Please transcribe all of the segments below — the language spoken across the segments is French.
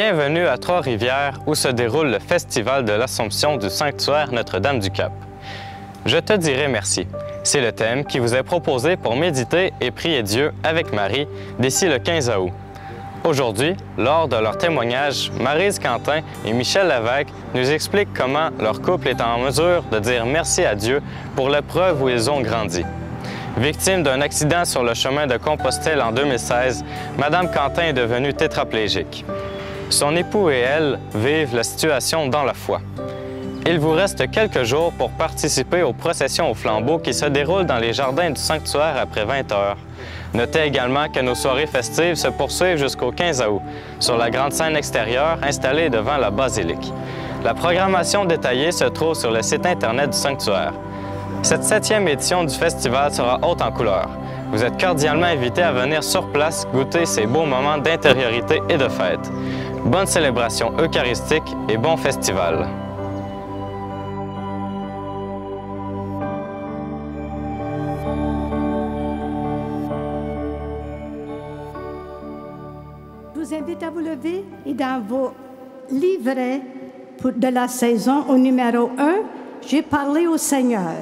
Bienvenue à Trois-Rivières où se déroule le Festival de l'Assomption du Sanctuaire Notre-Dame-du-Cap. Je te dirai merci. C'est le thème qui vous est proposé pour méditer et prier Dieu avec Marie d'ici le 15 août. Aujourd'hui, lors de leur témoignage, Maryse Quentin et Michel Lévesque nous expliquent comment leur couple est en mesure de dire merci à Dieu pour l'épreuve où ils ont grandi. Victime d'un accident sur le chemin de Compostelle en 2016, Madame Quentin est devenue tétraplégique. Son époux et elle vivent la situation dans la foi. Il vous reste quelques jours pour participer aux processions au flambeau qui se déroulent dans les jardins du sanctuaire après 20 heures. Notez également que nos soirées festives se poursuivent jusqu'au 15 août, sur la grande scène extérieure installée devant la basilique. La programmation détaillée se trouve sur le site Internet du sanctuaire. Cette 7e édition du festival sera haute en couleurs. Vous êtes cordialement invités à venir sur place goûter ces beaux moments d'intériorité et de fête. Bonne célébration eucharistique et bon festival! Je vous invite à vous lever et dans vos livrets de la saison au numéro 1, j'ai parlé au Seigneur.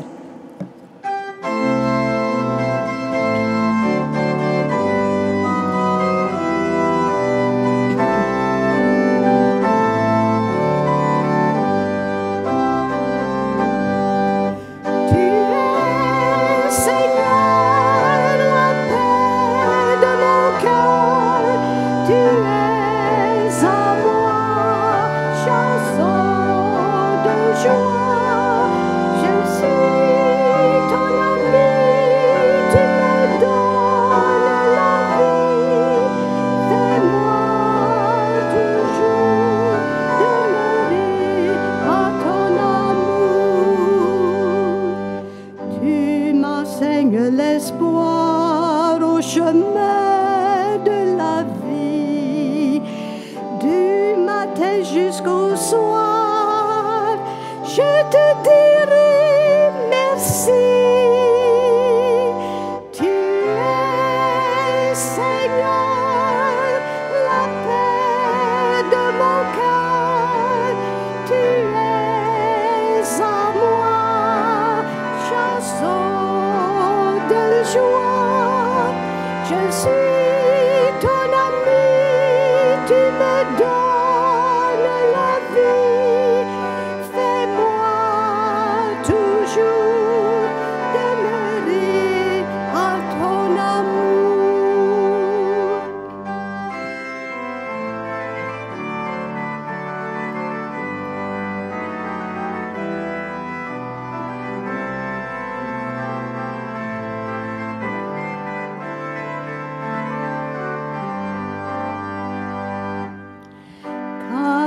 L'espoir au chemin de la vie, du matin jusqu'au soir, je te dirai merci. Tu es, Seigneur, la paix de mon cœur, tu es en moi, chanson de joie, je suis ton ami, tu me donnes la vie, fais-moi toujours demeurer en ton amour.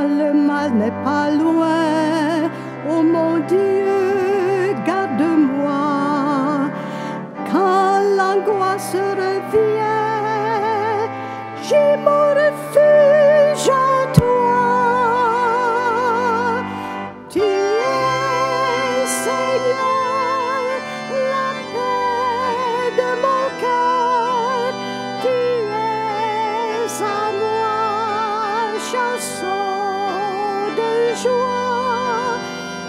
Le mal n'est pas loin, oh mon Dieu, garde-moi. Quand l'angoisse revient, j'ai mon refuge en toi. Tu es, Seigneur, la paix de mon cœur, tu es en moi, chanson de joie,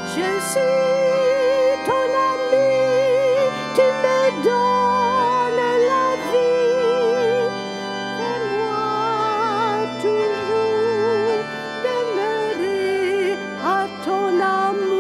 je suis ton ami, tu me donnes la vie, fais-moi toujours demeurer à ton amour.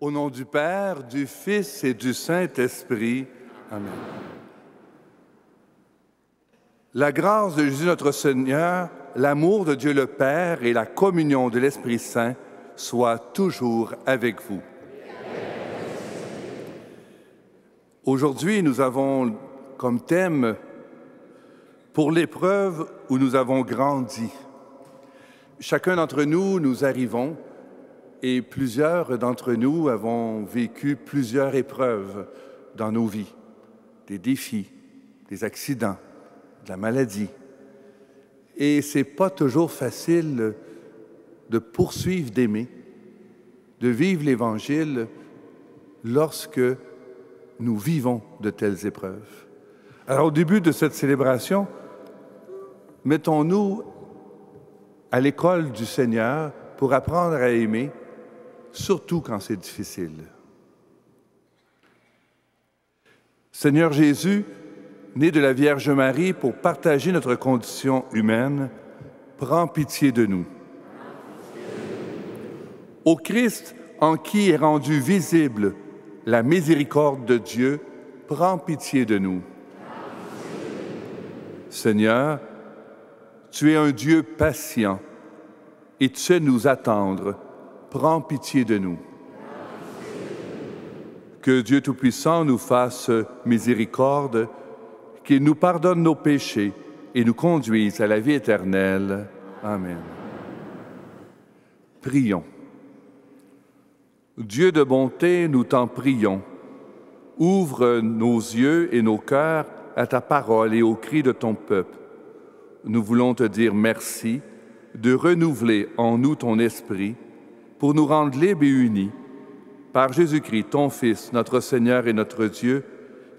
Au nom du Père, du Fils et du Saint-Esprit. Amen. La grâce de Jésus notre Seigneur, l'amour de Dieu le Père et la communion de l'Esprit Saint soient toujours avec vous. Aujourd'hui, nous avons comme thème « Pour l'épreuve où nous avons grandi ». Chacun d'entre nous, nous arrivons et plusieurs d'entre nous avons vécu plusieurs épreuves dans nos vies, des défis, des accidents, de la maladie. Et ce n'est pas toujours facile de poursuivre d'aimer, de vivre l'Évangile lorsque nous vivons de telles épreuves. Alors, au début de cette célébration, mettons-nous à l'école du Seigneur pour apprendre à aimer, surtout quand c'est difficile. Seigneur Jésus, né de la Vierge Marie pour partager notre condition humaine, prends pitié de nous. Ô Christ, en qui est rendue visible la miséricorde de Dieu, prends pitié de nous. Seigneur, tu es un Dieu patient et tu sais nous attendre. Prends pitié de nous. Que Dieu Tout-Puissant nous fasse miséricorde, qu'il nous pardonne nos péchés et nous conduise à la vie éternelle. Amen. Prions. Dieu de bonté, nous t'en prions. Ouvre nos yeux et nos cœurs à ta parole et aux cris de ton peuple. Nous voulons te dire merci de renouveler en nous ton esprit pour nous rendre libres et unis par Jésus-Christ, ton Fils, notre Seigneur et notre Dieu,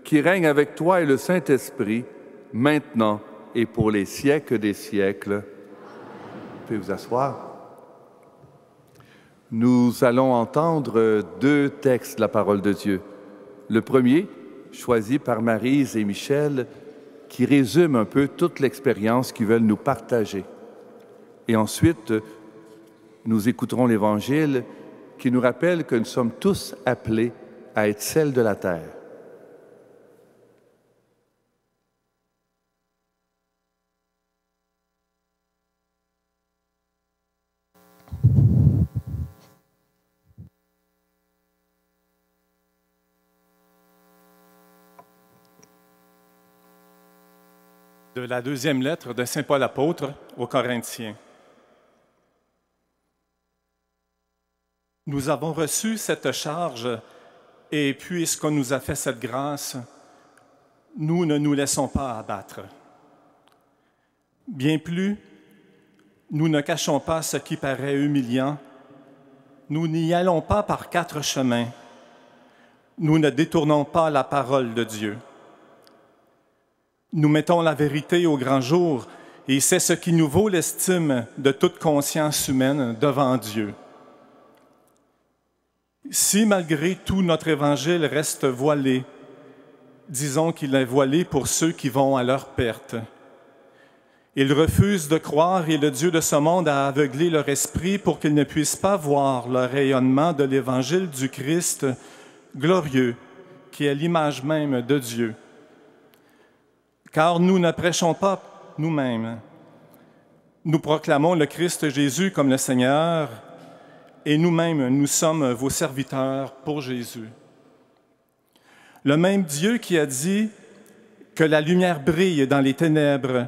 qui règne avec toi et le Saint-Esprit, maintenant et pour les siècles des siècles. Vous pouvez vous asseoir. Nous allons entendre deux textes de la parole de Dieu. Le premier, choisi par Maryse et Michel, qui résume un peu toute l'expérience qu'ils veulent nous partager. Et ensuite, nous écouterons l'Évangile qui nous rappelle que nous sommes tous appelés à être sel de la terre. De la deuxième lettre de Saint Paul apôtre aux Corinthiens. Nous avons reçu cette charge et puisqu'on nous a fait cette grâce, nous ne nous laissons pas abattre. Bien plus, nous ne cachons pas ce qui paraît humiliant, nous n'y allons pas par quatre chemins, nous ne détournons pas la parole de Dieu. Nous mettons la vérité au grand jour et c'est ce qui nous vaut l'estime de toute conscience humaine devant Dieu. Si malgré tout notre évangile reste voilé, disons qu'il est voilé pour ceux qui vont à leur perte. Ils refusent de croire et le Dieu de ce monde a aveuglé leur esprit pour qu'ils ne puissent pas voir le rayonnement de l'évangile du Christ glorieux, qui est l'image même de Dieu. Car nous ne prêchons pas nous-mêmes. Nous proclamons le Christ Jésus comme le Seigneur et nous-mêmes, nous sommes vos serviteurs pour Jésus. Le même Dieu qui a dit que la lumière brille dans les ténèbres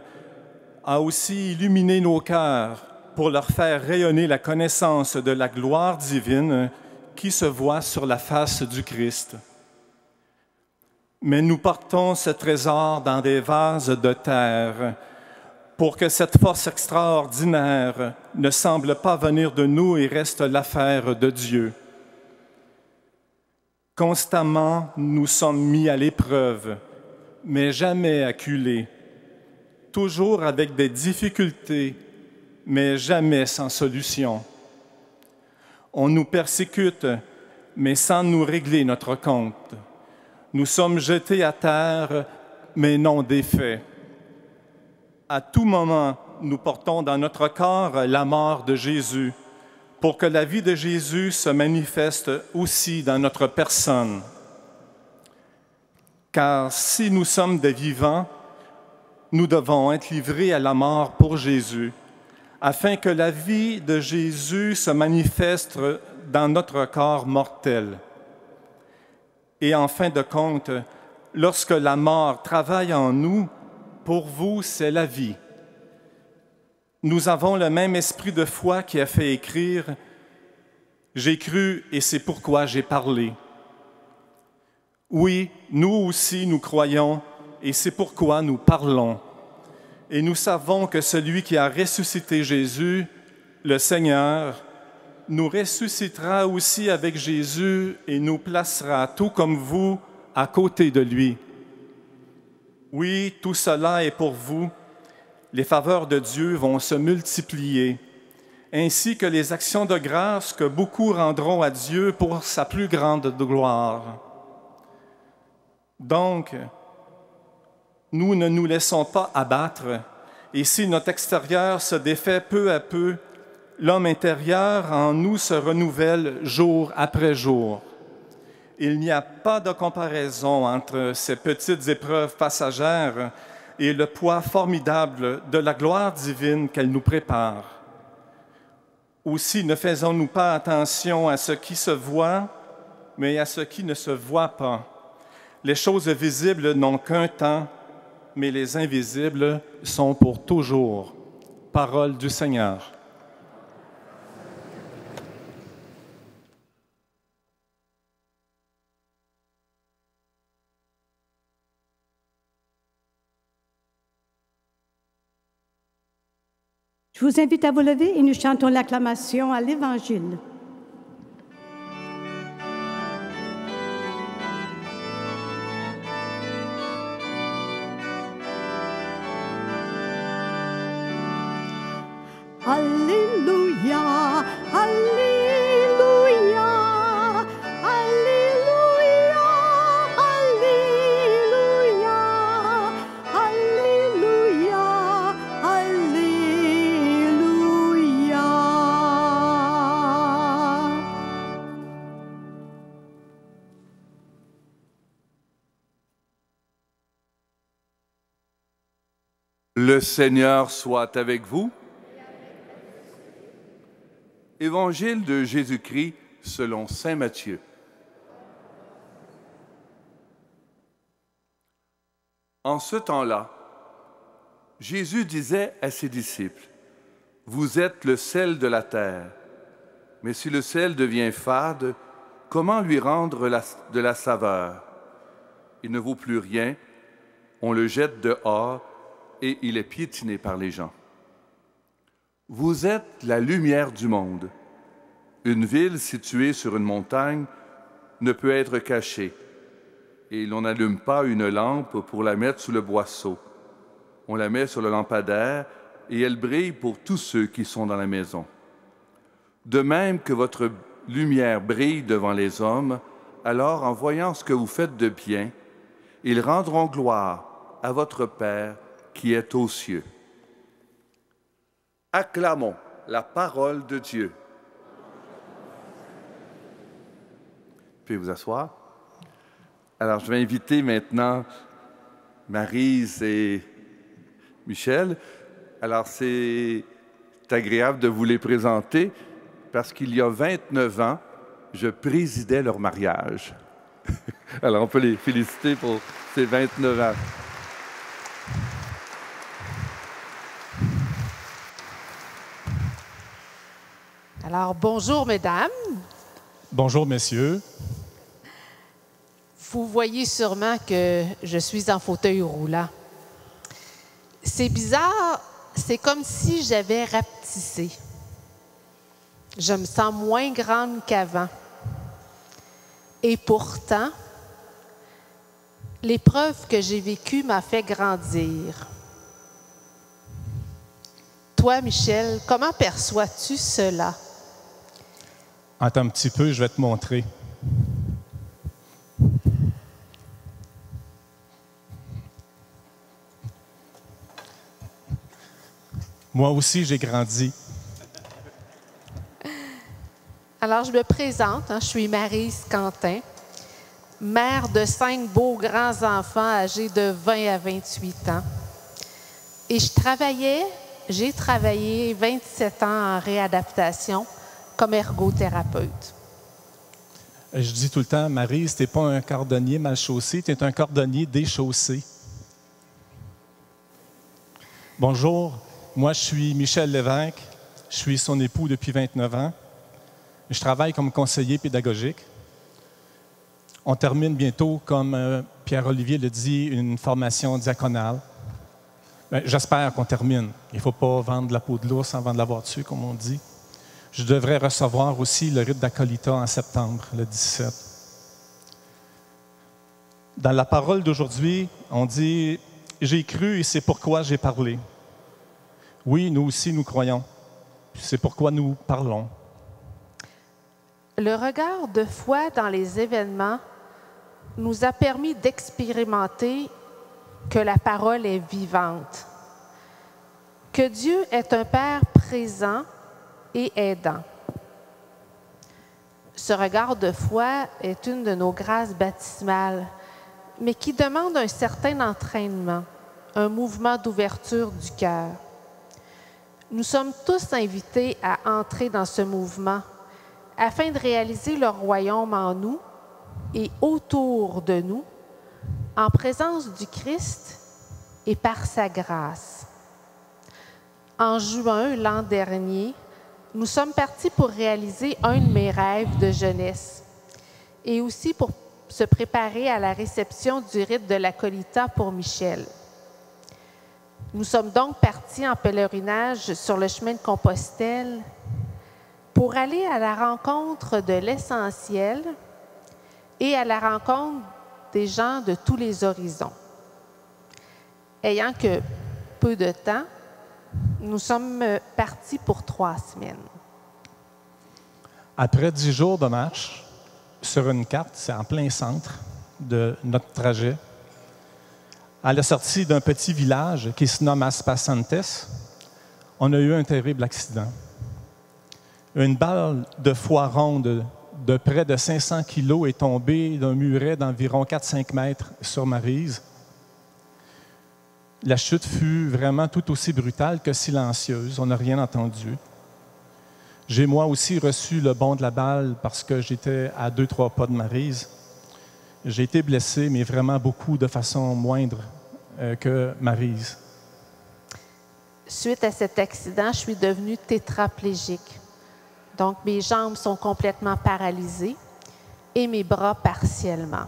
a aussi illuminé nos cœurs pour leur faire rayonner la connaissance de la gloire divine qui se voit sur la face du Christ. Mais nous portons ce trésor dans des vases de terre pour que cette force extraordinaire ne semble pas venir de nous et reste l'affaire de Dieu. Constamment, nous sommes mis à l'épreuve, mais jamais acculés, toujours avec des difficultés, mais jamais sans solution. On nous persécute, mais sans nous régler notre compte. Nous sommes jetés à terre, mais non défaits. À tout moment, nous portons dans notre corps la mort de Jésus, pour que la vie de Jésus se manifeste aussi dans notre personne. Car si nous sommes des vivants, nous devons être livrés à la mort pour Jésus, afin que la vie de Jésus se manifeste dans notre corps mortel. Et en fin de compte, lorsque la mort travaille en nous, pour vous, c'est la vie. Nous avons le même esprit de foi qui a fait écrire « J'ai cru et c'est pourquoi j'ai parlé ». Oui, nous aussi nous croyons et c'est pourquoi nous parlons. Et nous savons que celui qui a ressuscité Jésus, le Seigneur, nous ressuscitera aussi avec Jésus et nous placera, tout comme vous, à côté de lui. Oui, tout cela est pour vous. Les faveurs de Dieu vont se multiplier, ainsi que les actions de grâce que beaucoup rendront à Dieu pour sa plus grande gloire. Donc, nous ne nous laissons pas abattre, et si notre extérieur se défait peu à peu, l'homme intérieur en nous se renouvelle jour après jour. Il n'y a pas de comparaison entre ces petites épreuves passagères et le poids formidable de la gloire divine qu'elle nous prépare. Aussi, ne faisons-nous pas attention à ce qui se voit, mais à ce qui ne se voit pas. Les choses visibles n'ont qu'un temps, mais les invisibles sont pour toujours. Parole du Seigneur. Je vous invite à vous lever et nous chantons l'acclamation à l'Évangile. Alléluia, Alléluia, Alléluia, Alléluia, Alléluia, Alléluia. Le Seigneur soit avec vous. Évangile de Jésus-Christ selon saint Matthieu. En ce temps-là, Jésus disait à ses disciples, « Vous êtes le sel de la terre, mais si le sel devient fade, comment lui rendre de la saveur? Il ne vaut plus rien, on le jette dehors et il est piétiné par les gens. Vous êtes la lumière du monde. Une ville située sur une montagne ne peut être cachée, et l'on n'allume pas une lampe pour la mettre sous le boisseau. On la met sur le lampadaire et elle brille pour tous ceux qui sont dans la maison. De même que votre lumière brille devant les hommes, alors en voyant ce que vous faites de bien, ils rendront gloire à votre Père qui est aux cieux. » Acclamons la parole de Dieu. Vous pouvez vous asseoir. Alors, je vais inviter maintenant Maryse et Michel. Alors, c'est agréable de vous les présenter parce qu'il y a 29 ans, je présidais leur mariage. Alors, on peut les féliciter pour ces 29 ans. Alors, bonjour, mesdames. Bonjour, messieurs. Vous voyez sûrement que je suis en fauteuil roulant. C'est bizarre, c'est comme si j'avais rapetissé. Je me sens moins grande qu'avant. Et pourtant, l'épreuve que j'ai vécue m'a fait grandir. Toi, Michel, comment perçois-tu cela? Attends un petit peu, je vais te montrer. Moi aussi, j'ai grandi. Alors, je me présente, je suis Maryse Quentin, mère de 5 beaux grands-enfants âgés de 20 à 28 ans. Et j'ai travaillé 27 ans en réadaptation comme ergothérapeute. Je dis tout le temps, Maryse, tu n'es pas un cordonnier mal chaussé, tu es un cordonnier déchaussé. Bonjour, moi je suis Michel Lévesque, je suis son époux depuis 29 ans. Je travaille comme conseiller pédagogique. On termine bientôt, comme Pierre-Olivier le dit, une formation diaconale. J'espère qu'on termine. Il ne faut pas vendre de la peau de l'ours avant de l'avoir tué, comme on dit. Je devrais recevoir aussi le rite d'acolytat en septembre, le 17. Dans la parole d'aujourd'hui, on dit « J'ai cru et c'est pourquoi j'ai parlé ». Oui, nous aussi, nous croyons. C'est pourquoi nous parlons. Le regard de foi dans les événements nous a permis d'expérimenter que la parole est vivante, que Dieu est un Père présent et aidant. Ce regard de foi est une de nos grâces baptismales, mais qui demande un certain entraînement, un mouvement d'ouverture du cœur. Nous sommes tous invités à entrer dans ce mouvement afin de réaliser le royaume en nous et autour de nous, en présence du Christ et par sa grâce. En juin l'an dernier, nous sommes partis pour réaliser un de mes rêves de jeunesse et aussi pour se préparer à la réception du rite de l'acolytat pour Michel. Nous sommes donc partis en pèlerinage sur le chemin de Compostelle pour aller à la rencontre de l'essentiel et à la rencontre des gens de tous les horizons. Ayant que peu de temps, nous sommes partis pour 3 semaines. Après 10 jours de marche, sur une carte, c'est en plein centre de notre trajet, à la sortie d'un petit village qui se nomme Aspasantes, on a eu un terrible accident. Une balle de foie ronde de près de 500 kilos est tombée d'un muret d'environ 4-5 mètres sur Maryse. La chute fut vraiment tout aussi brutale que silencieuse. On n'a rien entendu. J'ai moi aussi reçu le bond de la balle parce que j'étais à 2-3 pas de Maryse. J'ai été blessé, mais vraiment beaucoup de façon moindre que Maryse. Suite à cet accident, je suis devenue tétraplégique. Donc, mes jambes sont complètement paralysées et mes bras partiellement.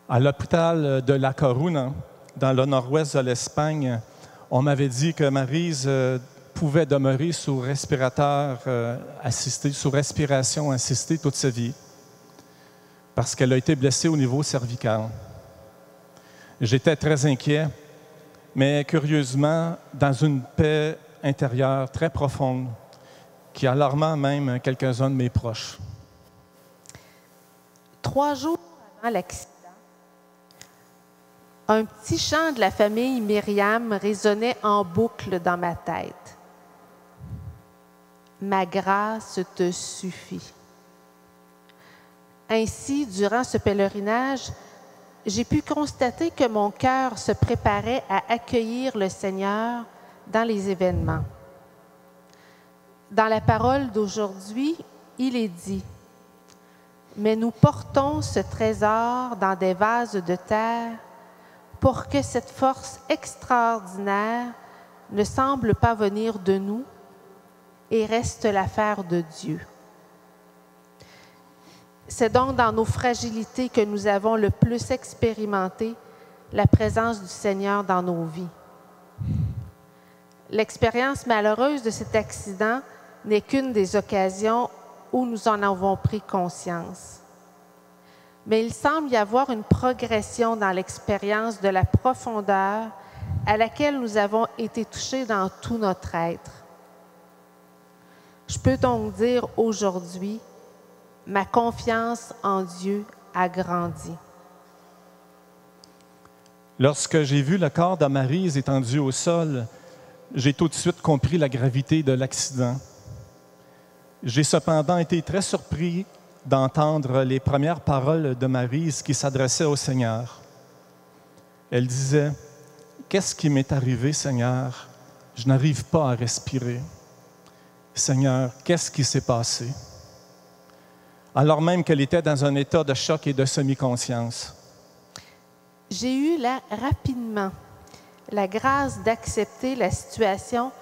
À l'hôpital de La Coruña, dans le nord-ouest de l'Espagne, on m'avait dit que Maryse pouvait demeurer sous respirateur assisté, sous respiration assistée toute sa vie, parce qu'elle a été blessée au niveau cervical. J'étais très inquiet, mais curieusement, dans une paix intérieure très profonde, qui alarma même quelques-uns de mes proches. 3 jours avant l'accident, un petit chant de la famille Myriam résonnait en boucle dans ma tête. Ma grâce te suffit. Ainsi, durant ce pèlerinage, j'ai pu constater que mon cœur se préparait à accueillir le Seigneur dans les événements. Dans la parole d'aujourd'hui, il est dit « Mais nous portons ce trésor dans des vases de terre pour que cette force extraordinaire ne semble pas venir de nous et reste l'affaire de Dieu. » C'est donc dans nos fragilités que nous avons le plus expérimenté la présence du Seigneur dans nos vies. L'expérience malheureuse de cet accident n'est qu'une des occasions où nous en avons pris conscience. Mais il semble y avoir une progression dans l'expérience de la profondeur à laquelle nous avons été touchés dans tout notre être. Je peux donc dire aujourd'hui, ma confiance en Dieu a grandi. Lorsque j'ai vu le corps de Maryse étendu au sol, j'ai tout de suite compris la gravité de l'accident. J'ai cependant été très surpris d'entendre les premières paroles de Maryse qui s'adressait au Seigneur. Elle disait, « Qu'est-ce qui m'est arrivé, Seigneur? Je n'arrive pas à respirer. Seigneur, qu'est-ce qui s'est passé? » Alors même qu'elle était dans un état de choc et de semi-conscience. J'ai eu rapidement la grâce d'accepter la situation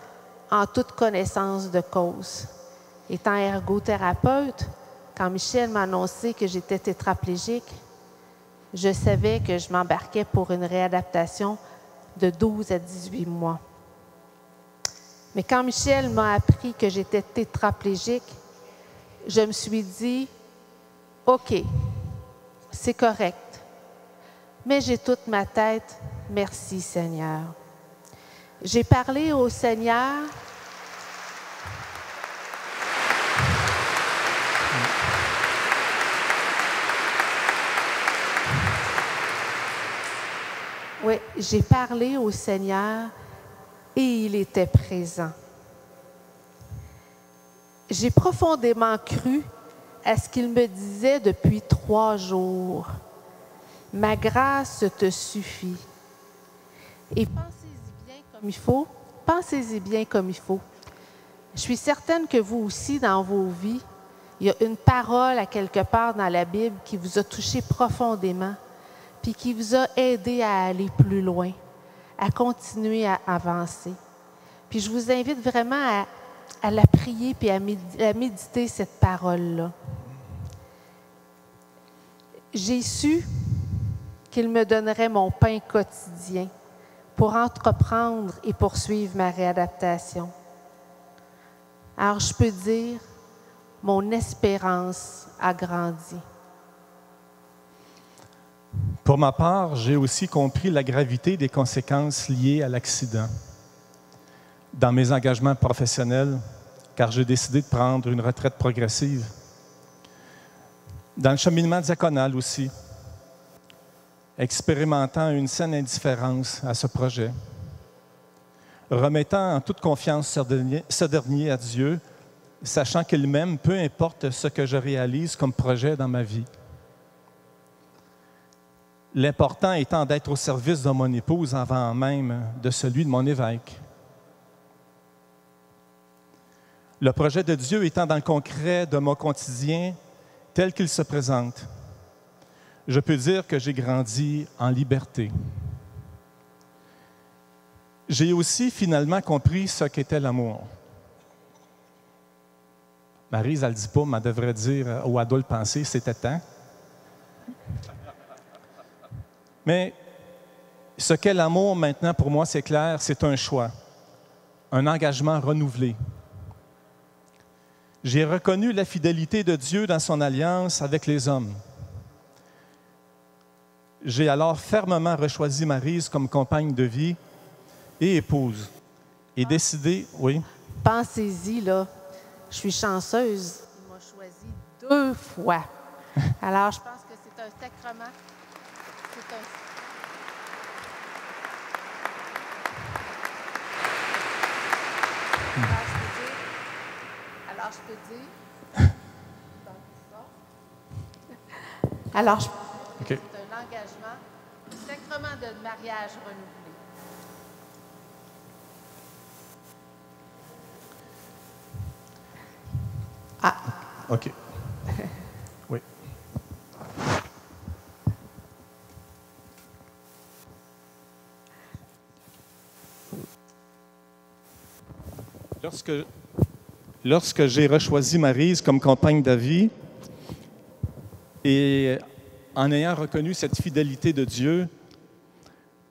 en toute connaissance de cause. Étant ergothérapeute, quand Michel m'a annoncé que j'étais tétraplégique, je savais que je m'embarquais pour une réadaptation de 12 à 18 mois. Mais quand Michel m'a appris que j'étais tétraplégique, je me suis dit, « OK, c'est correct, mais j'ai toute ma tête, merci Seigneur. » J'ai parlé au Seigneur. Oui, j'ai parlé au Seigneur et il était présent. J'ai profondément cru à ce qu'il me disait depuis 3 jours. Ma grâce te suffit. Et pensez-y bien comme il faut. Pensez-y bien comme il faut. Je suis certaine que vous aussi, dans vos vies, il y a une parole à quelque part dans la Bible qui vous a touché profondément, puis qui vous a aidé à aller plus loin, à continuer à avancer. Puis je vous invite vraiment à la prier puis à méditer cette parole-là. J'ai su qu'il me donnerait mon pain quotidien pour entreprendre et poursuivre ma réadaptation. Alors je peux dire, mon espérance a grandi. Pour ma part, j'ai aussi compris la gravité des conséquences liées à l'accident dans mes engagements professionnels, car j'ai décidé de prendre une retraite progressive. Dans le cheminement diaconal aussi, expérimentant une saine indifférence à ce projet, remettant en toute confiance ce dernier à Dieu, sachant qu'il m'aime, peu importe ce que je réalise comme projet dans ma vie. L'important étant d'être au service de mon épouse avant même de celui de mon évêque. Le projet de Dieu étant dans le concret de mon quotidien tel qu'il se présente, je peux dire que j'ai grandi en liberté. J'ai aussi finalement compris ce qu'était l'amour. Maryse, elle ne le dit pas, mais elle devrait dire ou elle doit le penser, c'était temps. Mais ce qu'est l'amour maintenant, pour moi, c'est clair, c'est un choix, un engagement renouvelé. J'ai reconnu la fidélité de Dieu dans son alliance avec les hommes. J'ai alors fermement rechoisi Maryse comme compagne de vie et épouse. Et décidé, oui. Pensez-y, là, je suis chanceuse. Il m'a choisi 2 fois. Alors, je pense que c'est un sacrement. C'est un... Alors, je peux dire... Alors, je... Okay. C'est un engagement, un sacrement de mariage renouvelé. Ah. OK. Oui. Lorsque j'ai rechoisi Maryse comme compagne de vie et en ayant reconnu cette fidélité de Dieu,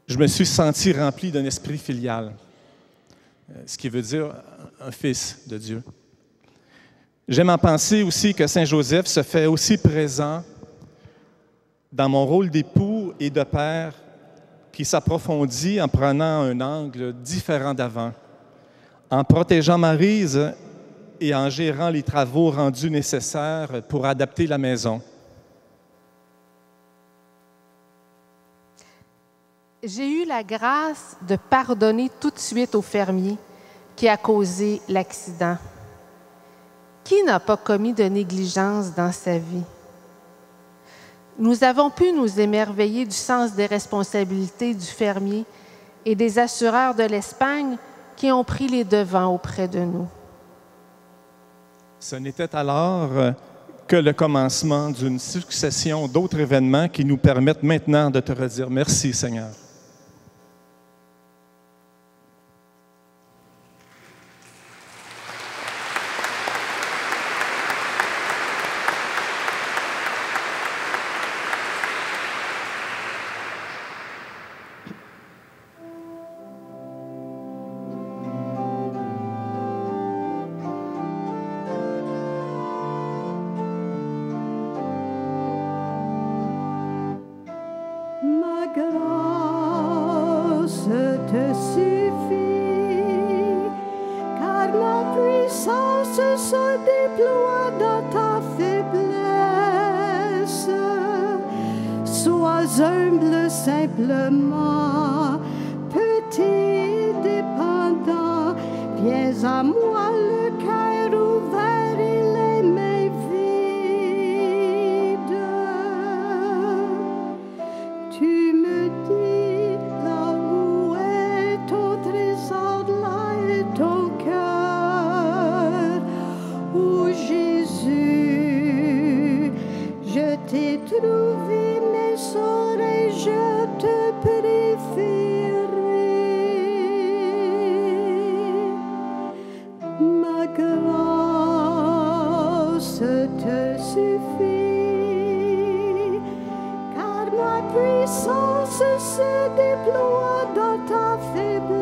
je me suis senti rempli d'un esprit filial, ce qui veut dire un fils de Dieu. J'aime en penser aussi que Saint Joseph se fait aussi présent dans mon rôle d'époux et de père qui s'approfondit en prenant un angle différent d'avant, en protégeant Maryse et en gérant les travaux rendus nécessaires pour adapter la maison. J'ai eu la grâce de pardonner tout de suite au fermier qui a causé l'accident, Qui n'a pas commis de négligence dans sa vie? Nous avons pu nous émerveiller du sens des responsabilités du fermier et des assureurs de l'Espagne qui ont pris les devants auprès de nous. Ce n'était alors que le commencement d'une succession d'autres événements qui nous permettent maintenant de te redire merci, Seigneur. Grâce te suffit, car ma puissance se déploie dans ta faiblesse. Sois humble simplement, petit dépendant, viens à moi le cœur ouvert et les mains vides. Tu me dis là où est ton trésor, là est ton cœur. Oh Jésus, je t'ai trouvé, mais saurais-je te préférer? Ma grâce te suffit, car ma puissance se déploie dans ta faiblesse.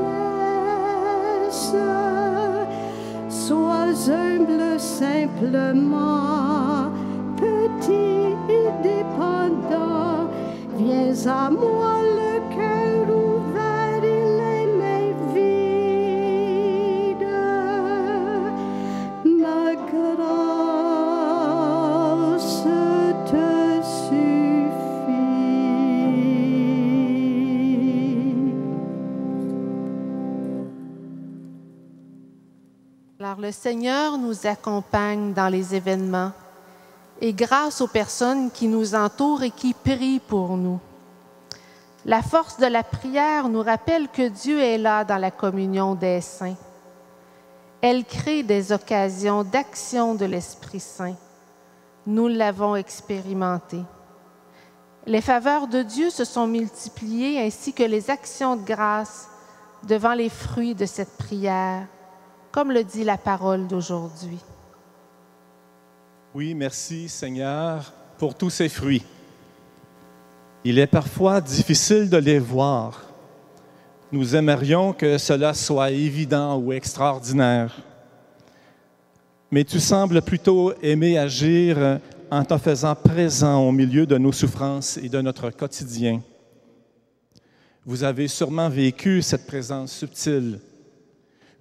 Sois humble simplement, petit et dépendant, viens à moi le cœur ouvert et les mains vides. Ma grâce te suffit. Alors, le Seigneur nous accompagne dans les événements et grâce aux personnes qui nous entourent et qui prient pour nous. La force de la prière nous rappelle que Dieu est là dans la communion des saints. Elle crée des occasions d'action de l'Esprit Saint. Nous l'avons expérimenté. Les faveurs de Dieu se sont multipliées ainsi que les actions de grâce devant les fruits de cette prière, comme le dit la parole d'aujourd'hui. Oui, merci Seigneur pour tous ces fruits. Il est parfois difficile de les voir. Nous aimerions que cela soit évident ou extraordinaire. Mais tu sembles plutôt aimer agir en te faisant présent au milieu de nos souffrances et de notre quotidien. Vous avez sûrement vécu cette présence subtile,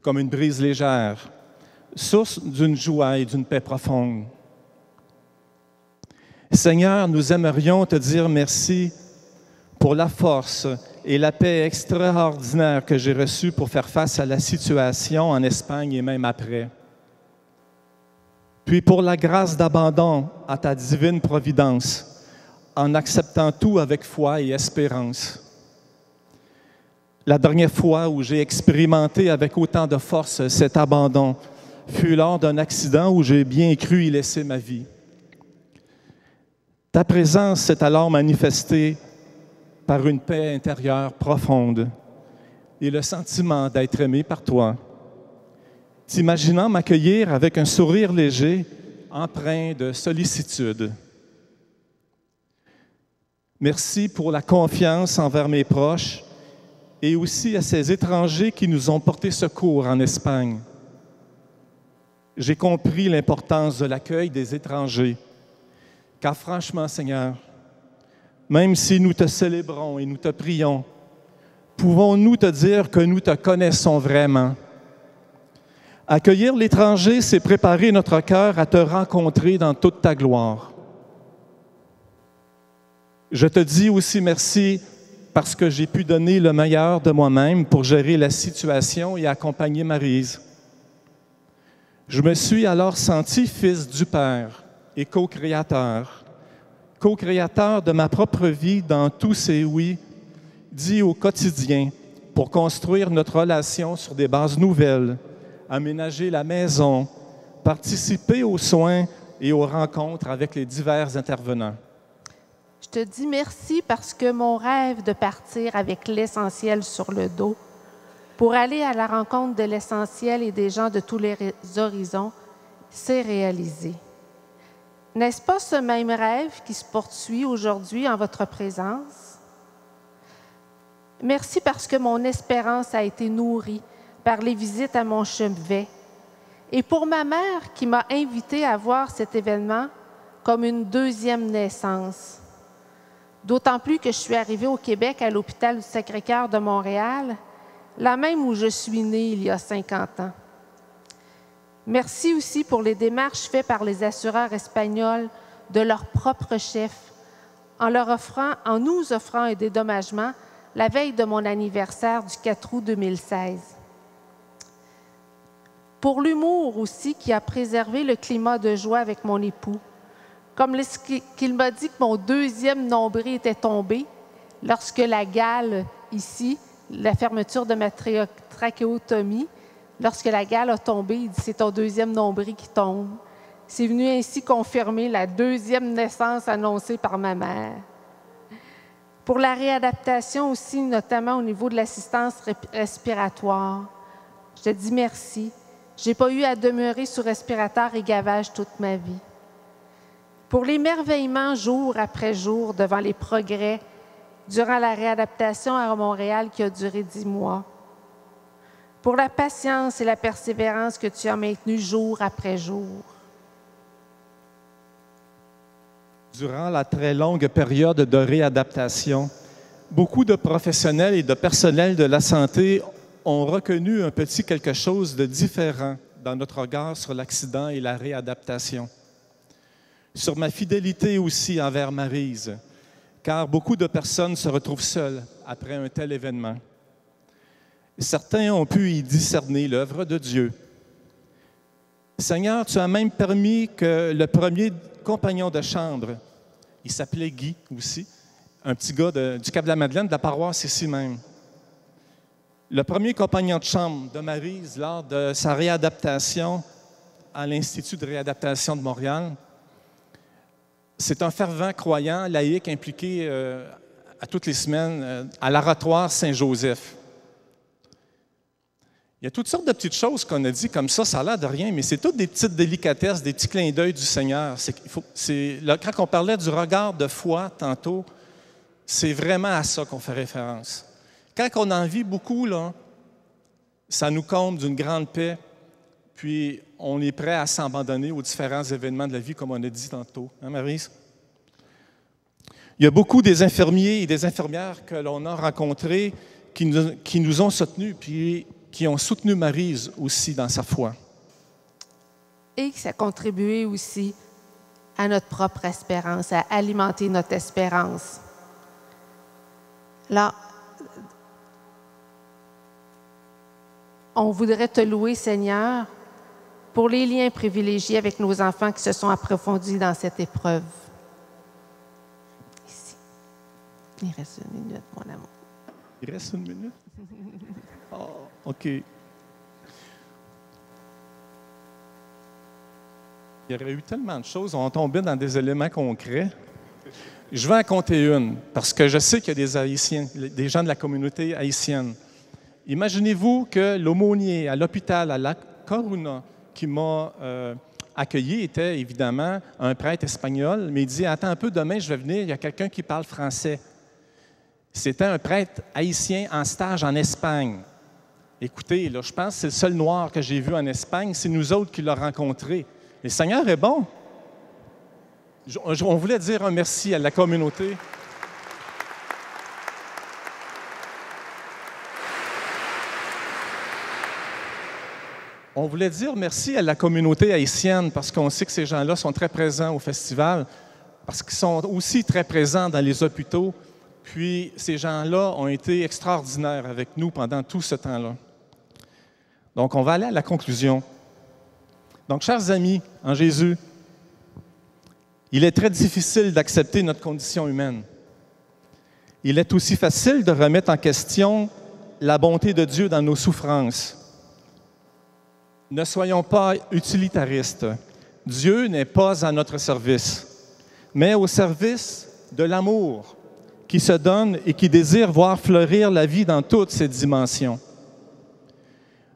comme une brise légère, source d'une joie et d'une paix profonde. Seigneur, nous aimerions te dire merci pour la force et la paix extraordinaire que j'ai reçue pour faire face à la situation en Espagne et même après. Puis pour la grâce d'abandon à ta divine providence, en acceptant tout avec foi et espérance. La dernière fois où j'ai expérimenté avec autant de force cet abandon fut lors d'un accident où j'ai bien cru y laisser ma vie. Ta présence s'est alors manifestée par une paix intérieure profonde et le sentiment d'être aimé par toi. T'imaginant m'accueillir avec un sourire léger, empreint de sollicitude. Merci pour la confiance envers mes proches et aussi à ces étrangers qui nous ont porté secours en Espagne. J'ai compris l'importance de l'accueil des étrangers. Car franchement, Seigneur, même si nous te célébrons et nous te prions, pouvons-nous te dire que nous te connaissons vraiment? Accueillir l'étranger, c'est préparer notre cœur à te rencontrer dans toute ta gloire. Je te dis aussi merci parce que j'ai pu donner le meilleur de moi-même pour gérer la situation et accompagner Maryse. Je me suis alors senti fils du Père et co-créateur de ma propre vie dans tous ces oui dits au quotidien pour construire notre relation sur des bases nouvelles, aménager la maison, participer aux soins et aux rencontres avec les divers intervenants. Je te dis merci parce que mon rêve de partir avec l'essentiel sur le dos pour aller à la rencontre de l'essentiel et des gens de tous les horizons s'est réalisé. N'est-ce pas ce même rêve qui se poursuit aujourd'hui en votre présence? Merci parce que mon espérance a été nourrie par les visites à mon chevet et pour ma mère qui m'a invitée à voir cet événement comme une deuxième naissance. D'autant plus que je suis arrivée au Québec à l'hôpital du Sacré-Cœur de Montréal, la même où je suis née il y a 50 ans. Merci aussi pour les démarches faites par les assureurs espagnols de leur propre chef en nous offrant un dédommagement la veille de mon anniversaire du 4 août 2016. Pour l'humour aussi qui a préservé le climat de joie avec mon époux, comme qu'il m'a dit que mon deuxième nombril était tombé lorsque la gale ici, la fermeture de ma trachéotomie, lorsque la gale a tombé, il dit « c'est ton deuxième nombril qui tombe ». C'est venu ainsi confirmer la deuxième naissance annoncée par ma mère. Pour la réadaptation aussi, notamment au niveau de l'assistance respiratoire, je te dis merci. Je n'ai pas eu à demeurer sous respirateur et gavage toute ma vie. Pour l'émerveillement jour après jour devant les progrès durant la réadaptation à Montréal qui a duré 10 mois. Pour la patience et la persévérance que tu as maintenue jour après jour. Durant la très longue période de réadaptation, beaucoup de professionnels et de personnel de la santé ont reconnu un petit quelque chose de différent dans notre regard sur l'accident et la réadaptation. Sur ma fidélité aussi envers Maryse, car beaucoup de personnes se retrouvent seules après un tel événement. Certains ont pu y discerner l'œuvre de Dieu. Seigneur, tu as même permis que le premier compagnon de chambre, il s'appelait Guy aussi, un petit gars du Cap-de-la-Madeleine, de la paroisse ici même. Le premier compagnon de chambre de Maryse lors de sa réadaptation à l'Institut de réadaptation de Montréal, c'est un fervent croyant, laïque, impliqué à toutes les semaines à l'Oratoire Saint-Joseph. Il y a toutes sortes de petites choses qu'on a dit comme ça a l'air de rien, mais c'est toutes des petites délicatesses, des petits clins d'œil du Seigneur. Quand on parlait du regard de foi tantôt, c'est vraiment à ça qu'on fait référence. Quand on en vit beaucoup, là, ça nous comble d'une grande paix, puis on est prêt à s'abandonner aux différents événements de la vie, comme on a dit tantôt. Hein, Maryse? Il y a beaucoup des infirmiers et des infirmières que l'on a rencontrés qui nous ont soutenus, puis qui ont soutenu Maryse aussi dans sa foi. Et ça a contribué aussi à notre propre espérance, à alimenter notre espérance. Là, on voudrait te louer, Seigneur, pour les liens privilégiés avec nos enfants qui se sont approfondis dans cette épreuve. Ici. Il reste une minute, mon amour. Il reste une minute? Oh, OK. Il y aurait eu tellement de choses, on tombait dans des éléments concrets. Je vais en compter une, parce que je sais qu'il y a des Haïtiens, des gens de la communauté haïtienne. Imaginez-vous que l'aumônier à l'hôpital, à la Coruna, qui m'a accueilli, était évidemment un prêtre espagnol, mais il dit « Attends un peu, demain je vais venir, il y a quelqu'un qui parle français. » C'était un prêtre haïtien en stage en Espagne. Écoutez, là, je pense que c'est le seul noir que j'ai vu en Espagne, c'est nous autres qui l'avons rencontré. Le Seigneur est bon. On voulait dire un merci à la communauté. On voulait dire merci à la communauté haïtienne parce qu'on sait que ces gens-là sont très présents au festival, parce qu'ils sont aussi très présents dans les hôpitaux. Puis ces gens-là ont été extraordinaires avec nous pendant tout ce temps-là. Donc, on va aller à la conclusion. Donc, chers amis, en Jésus, il est très difficile d'accepter notre condition humaine. Il est aussi facile de remettre en question la bonté de Dieu dans nos souffrances. Ne soyons pas utilitaristes. Dieu n'est pas à notre service, mais au service de l'amour qui se donne et qui désire voir fleurir la vie dans toutes ses dimensions.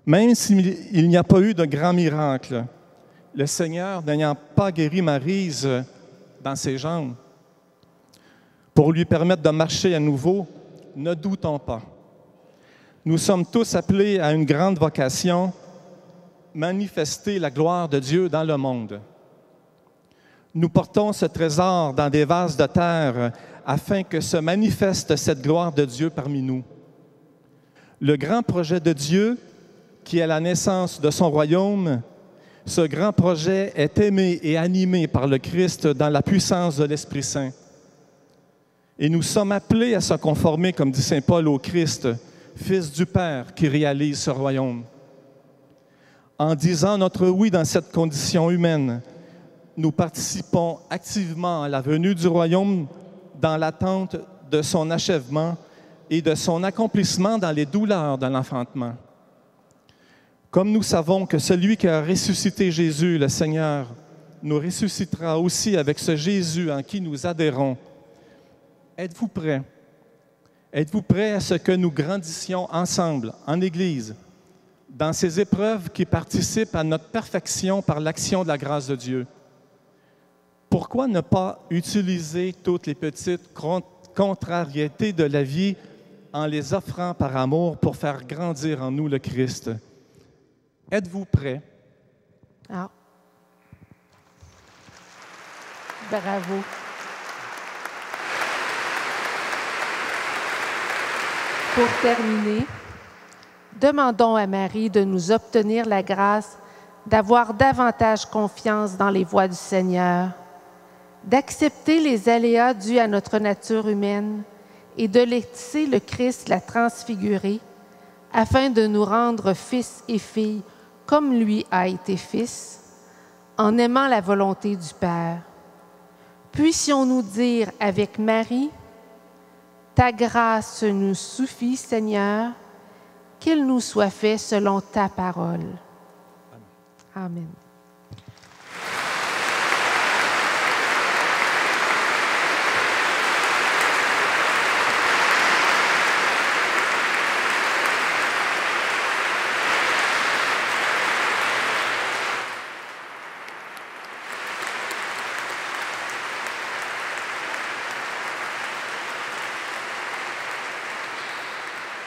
Même s'il n'y a pas eu de grand miracle, le Seigneur n'ayant pas guéri Maryse dans ses jambes, pour lui permettre de marcher à nouveau, ne doutons pas. Nous sommes tous appelés à une grande vocation, manifester la gloire de Dieu dans le monde. Nous portons ce trésor dans des vases de terre afin que se manifeste cette gloire de Dieu parmi nous. Le grand projet de Dieu, qui est la naissance de son royaume, ce grand projet est aimé et animé par le Christ dans la puissance de l'Esprit Saint. Et nous sommes appelés à se conformer, comme dit Saint Paul, au Christ, Fils du Père, qui réalise ce royaume. En disant notre oui dans cette condition humaine, nous participons activement à la venue du royaume dans l'attente de son achèvement et de son accomplissement dans les douleurs de l'enfantement. Comme nous savons que celui qui a ressuscité Jésus, le Seigneur, nous ressuscitera aussi avec ce Jésus en qui nous adhérons, êtes-vous prêts? Êtes-vous prêts à ce que nous grandissions ensemble, en Église, dans ces épreuves qui participent à notre perfection par l'action de la grâce de Dieu? Pourquoi ne pas utiliser toutes les petites contrariétés de la vie en les offrant par amour pour faire grandir en nous le Christ? Êtes-vous prêts? Ah. Bravo. Pour terminer, demandons à Marie de nous obtenir la grâce d'avoir davantage confiance dans les voies du Seigneur, d'accepter les aléas dus à notre nature humaine et de laisser le Christ la transfigurer afin de nous rendre fils et filles comme lui a été fils, en aimant la volonté du Père. Puissions-nous dire avec Marie, « Ta grâce nous suffit, Seigneur, qu'il nous soit fait selon ta parole. » Amen.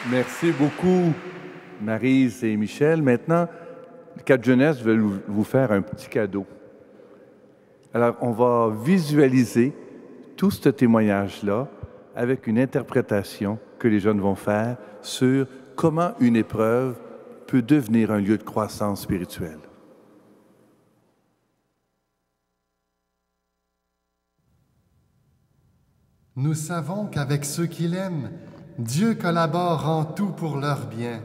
Merci beaucoup, Maryse et Michel. Maintenant, les 4 jeunesses veulent vous faire un petit cadeau. Alors, on va visualiser tout ce témoignage-là avec une interprétation que les jeunes vont faire sur comment une épreuve peut devenir un lieu de croissance spirituelle. Nous savons qu'avec ceux qu'il aime, Dieu collabore en tout pour leur bien,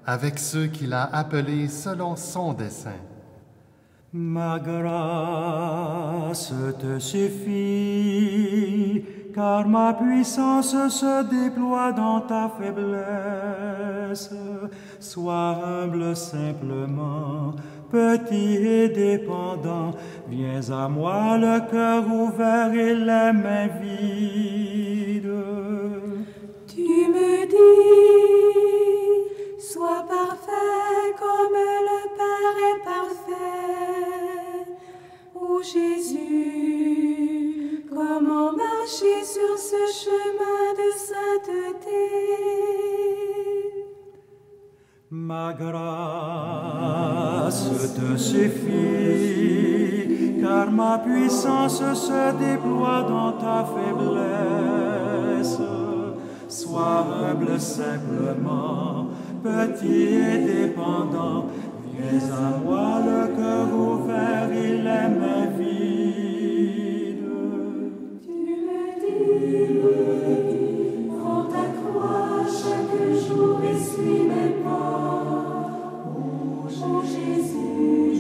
avec ceux qu'il a appelés selon son dessein. Ma grâce te suffit, car ma puissance se déploie dans ta faiblesse. Sois humble simplement, petit et dépendant, viens à moi le cœur ouvert et les mains vides. Tu me dis, sois parfait comme le Père est parfait. Ô Jésus, comment marcher sur ce chemin de sainteté? Ma grâce te suffit, car ma puissance se déploie dans ta faiblesse. Sois humble simplement, petit et dépendant, viens à moi le cœur ouvert et les mains vides. Tu me dis, prends ta croix chaque jour et suis mes pas. Ô Jésus,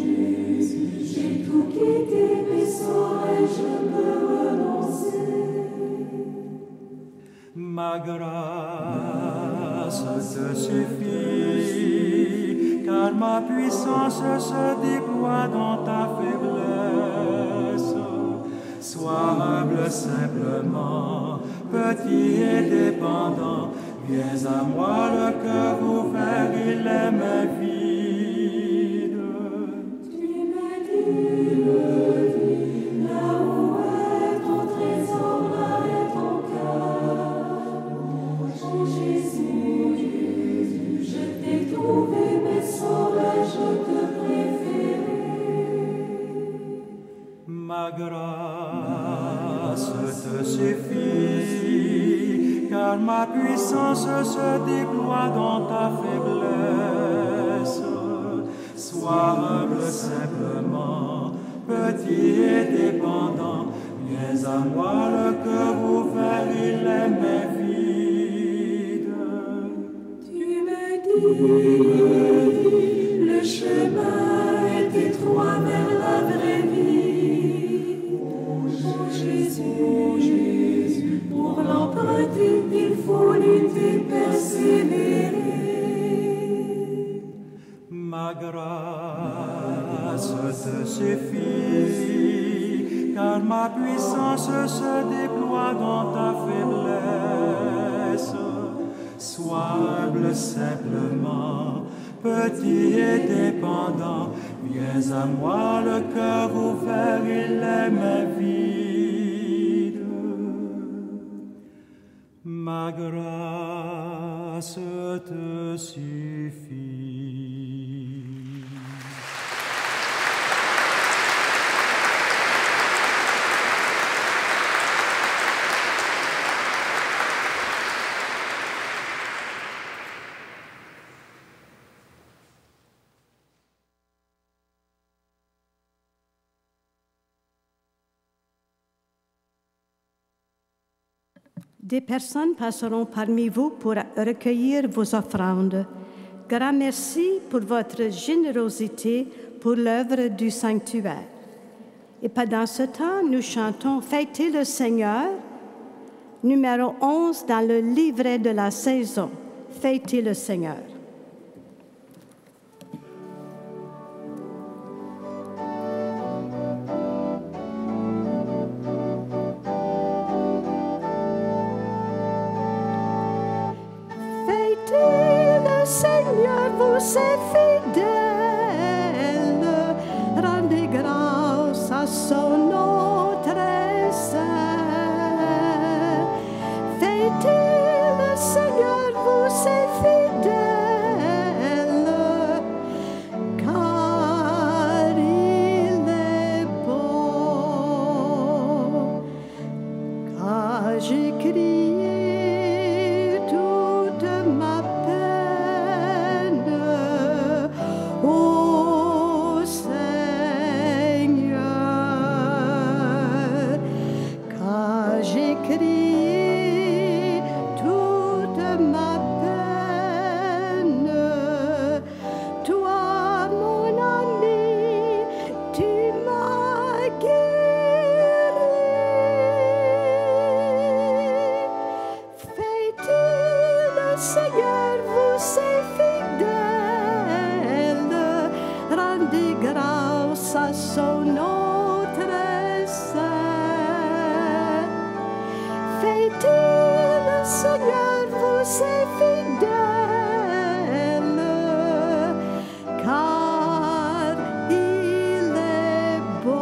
Ma grâce te suffit, car ma puissance se déploie dans ta faiblesse. Sois humble simplement, petit et dépendant, viens à moi le cœur ouvert et les mains vides. Tu me dis, là où est ton trésor, là est ton cœur. Mon Jésus, je t'ai trouvé, mais saurais-je te préférer? Ma grâce te suffit, car ma puissance se déploie dans ta faiblesse. Sois humble simplement, petit et dépendant, viens à moi le cœur ouvert et les mains vides. Tu me dis, le chemin est étroit vers la vraie vie. Mon Jésus, pour l'emprunter, il faut lutter, persévérer. Ma grâce te suffit, car ma puissance se déploie dans ta faiblesse. Sois humble simplement, petit et dépendant, viens à moi le cœur ouvert et les mains vides. Ma grâce te suffit. Des personnes passeront parmi vous pour recueillir vos offrandes. Grand merci pour votre générosité pour l'œuvre du sanctuaire. Et pendant ce temps, nous chantons « Fêtez le Seigneur », numéro 11 dans le livret de la saison. « Fêtez le Seigneur ». Seigneur, vous êtes fidèle, rendez grâce à son nom très saint. Fêtez le Seigneur, vous êtes fidèle, car il est bon. Car j'ai crié toute ma peine au Seigneur, car j'ai crié toute ma peine. Toi, mon ami, tu m'as guéri. Fêtez le Seigneur, vous êtes fidèle, rendez grâce à son nom très saint. Fêtez le Seigneur, vous êtes fidèle, car il est bon.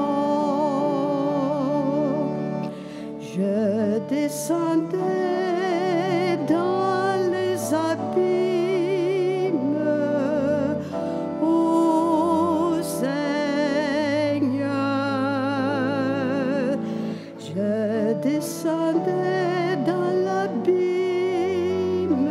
Je descendais dans les abîmes, ô Seigneur. Je descendais dans l'abîme,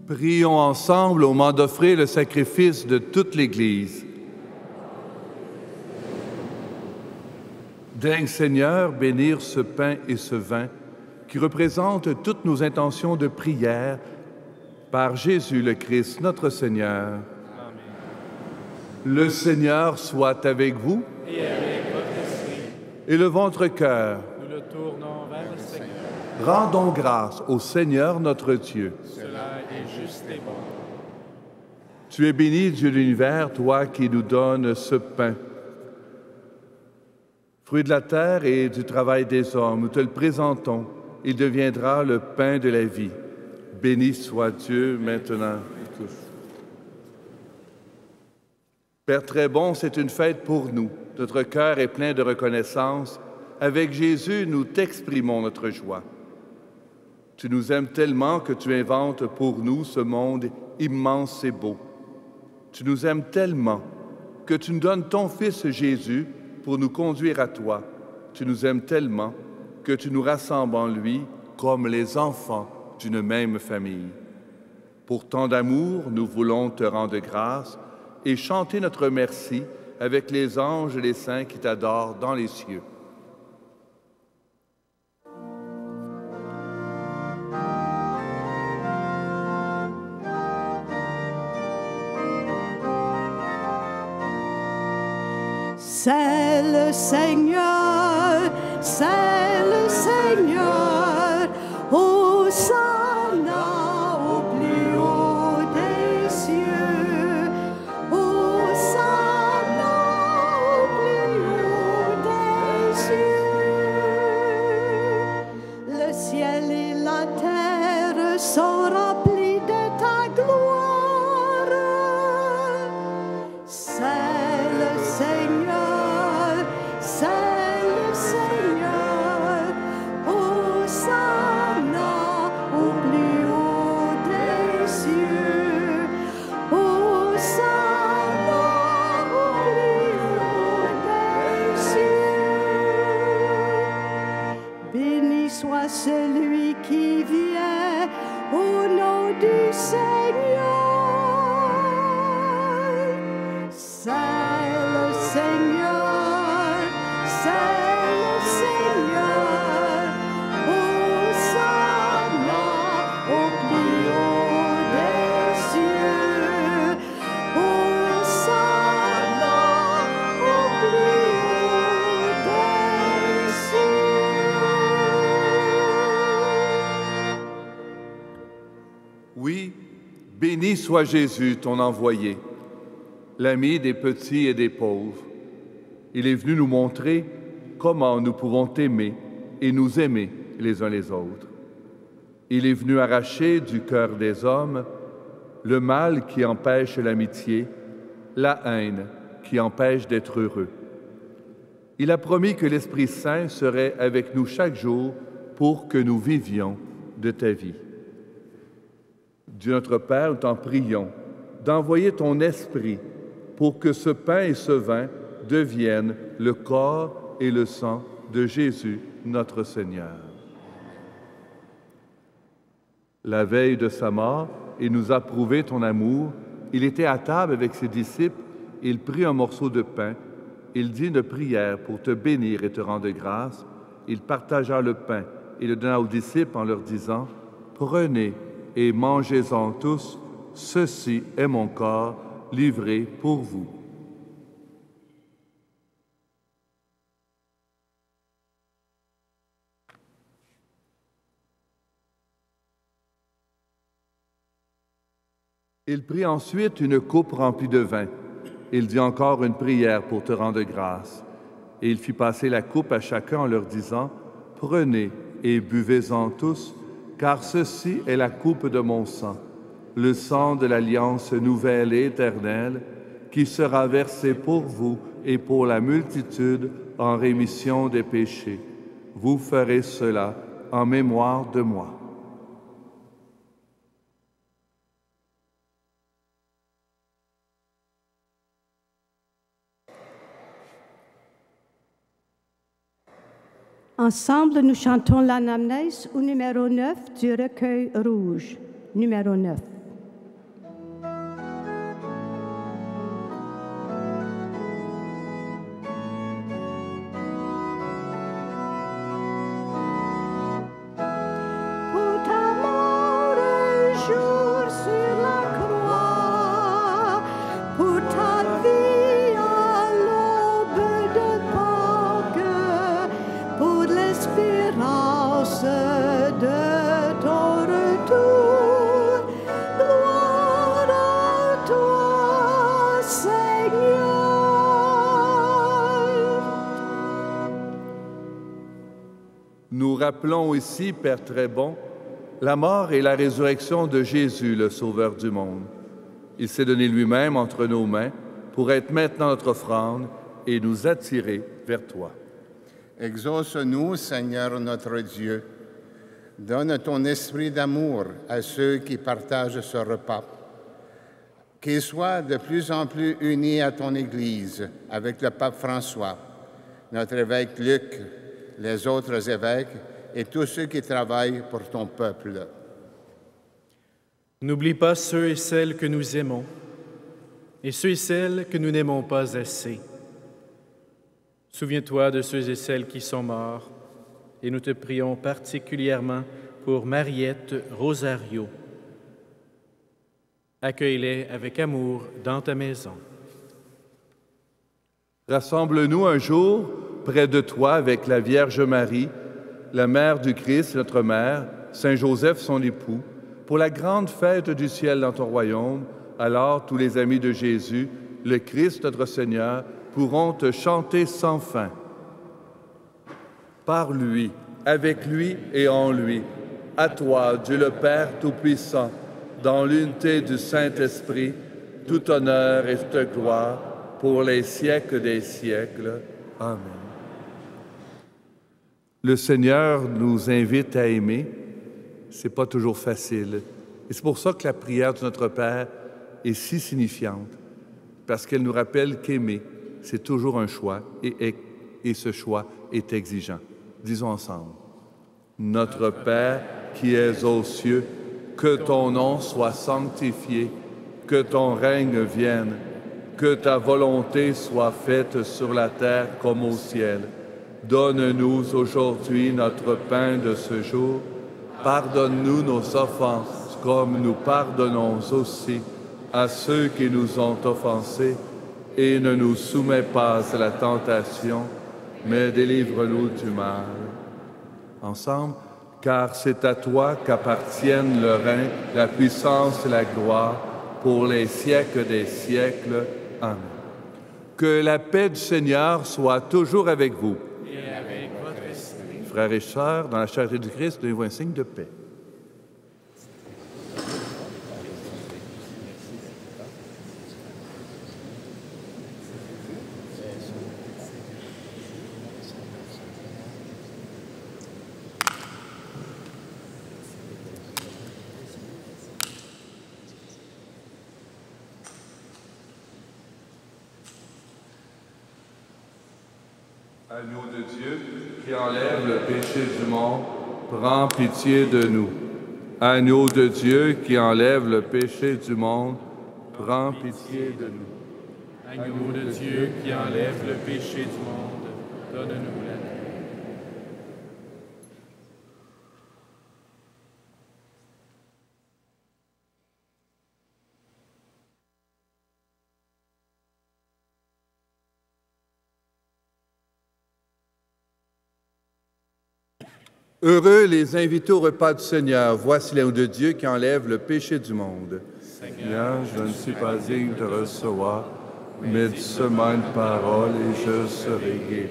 Prions ensemble au moment d'offrir le sacrifice de toute l'Église. Daigne, Seigneur, bénir ce pain et ce vin qui représentent toutes nos intentions de prière par Jésus le Christ, notre Seigneur. Amen. Le Seigneur soit avec vous. Et avec votre esprit. Élevons votre cœur. Nous le tournons vers le Seigneur. Rendons grâce au Seigneur notre Dieu. Cela est juste et bon. Tu es béni, Dieu de l'univers, toi qui nous donnes ce pain. Fruit de la terre et du travail des hommes, nous te le présentons. Il deviendra le pain de la vie. Béni soit Dieu maintenant et tous. Père très bon, c'est une fête pour nous. Notre cœur est plein de reconnaissance. Avec Jésus, nous t'exprimons notre joie. Tu nous aimes tellement que tu inventes pour nous ce monde immense et beau. Tu nous aimes tellement que tu nous donnes ton Fils Jésus pour nous conduire à toi. Tu nous aimes tellement que tu nous rassembles en lui comme les enfants d'une même famille. Pour tant d'amour, nous voulons te rendre grâce et chanter notre merci avec les anges et les saints qui t'adorent dans les cieux. C'est le Seigneur, c'est le Seigneur, Hosanna au plus haut des cieux, Hosanna au plus haut des cieux. Le ciel et la terre sont remplis de ta gloire. C'est le Seigneur, c'est le Seigneur, Hosanna au plus haut des cieux, Hosanna au plus haut des cieux. Béni soit celui qui vient au nom du Seigneur. C'est le Seigneur, c'est le Seigneur, Hosanna au plus haut des cieux, Hosanna au plus haut des cieux. Oui, béni soit Jésus, ton envoyé, l'ami des petits et des pauvres. Il est venu nous montrer comment nous pouvons t'aimer et nous aimer les uns les autres. Il est venu arracher du cœur des hommes le mal qui empêche l'amitié, la haine qui empêche d'être heureux. Il a promis que l'Esprit Saint serait avec nous chaque jour pour que nous vivions de ta vie. Dieu notre Père, nous t'en prions d'envoyer ton Esprit pour que ce pain et ce vin deviennent le corps et le sang de Jésus, notre Seigneur. La veille de sa mort, il nous a prouvé ton amour. Il était à table avec ses disciples, il prit un morceau de pain, il dit une prière pour te bénir et te rendre grâce. Il partagea le pain et le donna aux disciples en leur disant « Prenez et mangez-en tous, ceci est mon corps, livré pour vous. » Il prit ensuite une coupe remplie de vin. Il dit encore une prière pour te rendre grâce. Et il fit passer la coupe à chacun en leur disant « Prenez et buvez-en tous, car ceci est la coupe de mon sang, le sang de l'alliance nouvelle et éternelle, qui sera versé pour vous et pour la multitude en rémission des péchés. Vous ferez cela en mémoire de moi. » Ensemble, nous chantons l'anamnèse au numéro 9 du recueil rouge. Numéro 9. Nous rappelons ici, Père très bon, la mort et la résurrection de Jésus, le Sauveur du monde. Il s'est donné lui-même entre nos mains pour être maintenant notre offrande et nous attirer vers toi. Exauce-nous, Seigneur notre Dieu. Donne ton esprit d'amour à ceux qui partagent ce repas. Qu'ils soient de plus en plus unis à ton Église avec le pape François, notre évêque Luc, les autres évêques et tous ceux qui travaillent pour ton peuple. N'oublie pas ceux et celles que nous aimons et ceux et celles que nous n'aimons pas assez. Souviens-toi de ceux et celles qui sont morts et nous te prions particulièrement pour Mariette Rosario. Accueille-les avec amour dans ta maison. Rassemble-nous un jour près de toi avec la Vierge Marie, la Mère du Christ, notre Mère, Saint Joseph, son époux, pour la grande fête du ciel dans ton royaume. Alors tous les amis de Jésus, le Christ, notre Seigneur, pourront te chanter sans fin. Par lui, avec lui et en lui, à toi, Dieu le Père Tout-Puissant, dans l'unité du Saint-Esprit, tout honneur et toute gloire pour les siècles des siècles. Amen. Le Seigneur nous invite à aimer. C'est pas toujours facile. Et c'est pour ça que la prière de notre Père est si signifiante, parce qu'elle nous rappelle qu'aimer, c'est toujours un choix, et ce choix est exigeant. Disons ensemble. Notre Père qui es aux cieux, que ton nom soit sanctifié, que ton règne vienne, que ta volonté soit faite sur la terre comme au ciel. Donne-nous aujourd'hui notre pain de ce jour. Pardonne-nous nos offenses, comme nous pardonnons aussi à ceux qui nous ont offensés. Et ne nous soumets pas à la tentation, mais délivre-nous du mal. Ensemble, car c'est à toi qu'appartiennent le règne, la puissance et la gloire pour les siècles des siècles. Amen. Que la paix du Seigneur soit toujours avec vous. Et avec votre esprit. Frères et sœurs, dans la charité du Christ, donnez-vous un signe de paix. Agneau de Dieu, qui enlève le péché du monde, prends pitié de nous. Agneau de Dieu, qui enlève le péché du monde, prends pitié de nous. Agneau de Dieu qui enlève le péché du monde, donne-nous la paix. Heureux les invités au repas du Seigneur. Voici l'agneau de Dieu qui enlève le péché du monde. Seigneur, je ne suis pas digne de recevoir, mais de seulement une parole et je serai guéri.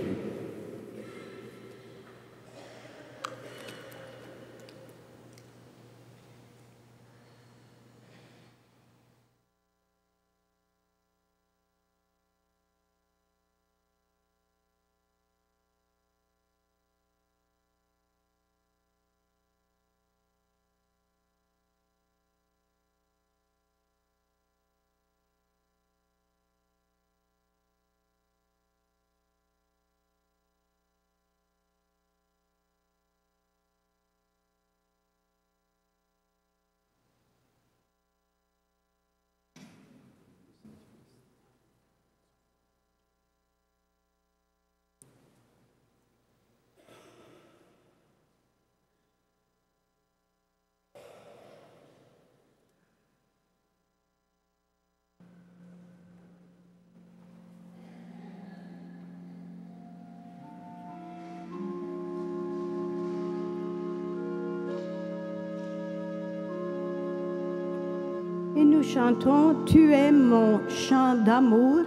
Et nous chantons « Tu es mon chant d'amour »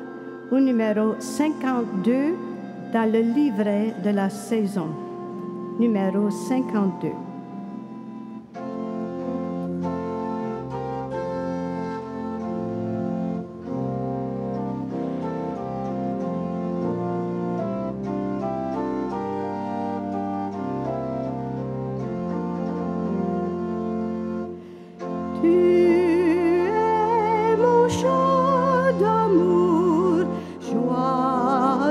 au numéro 52 dans le livret de la saison. numéro 52.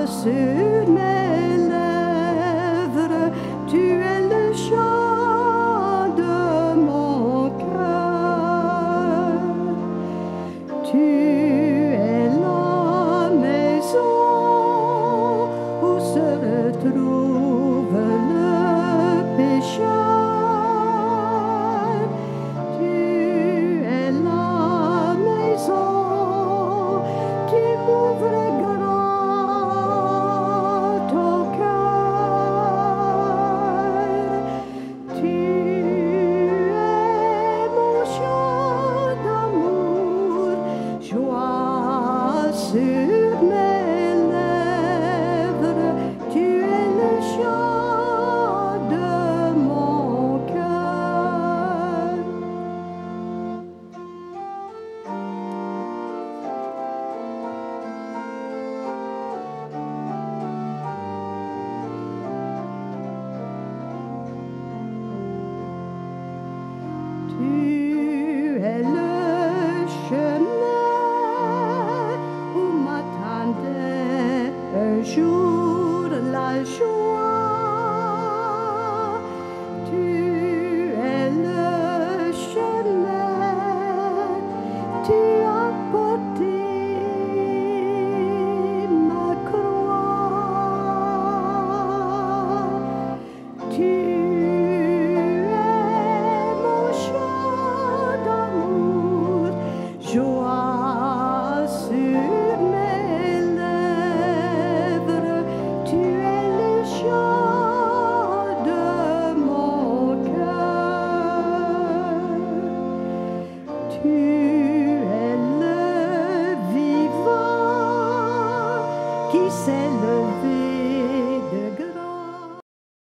Sur mes lèvres, tu es le chant de mon cœur. Tu es la maison où se retrouve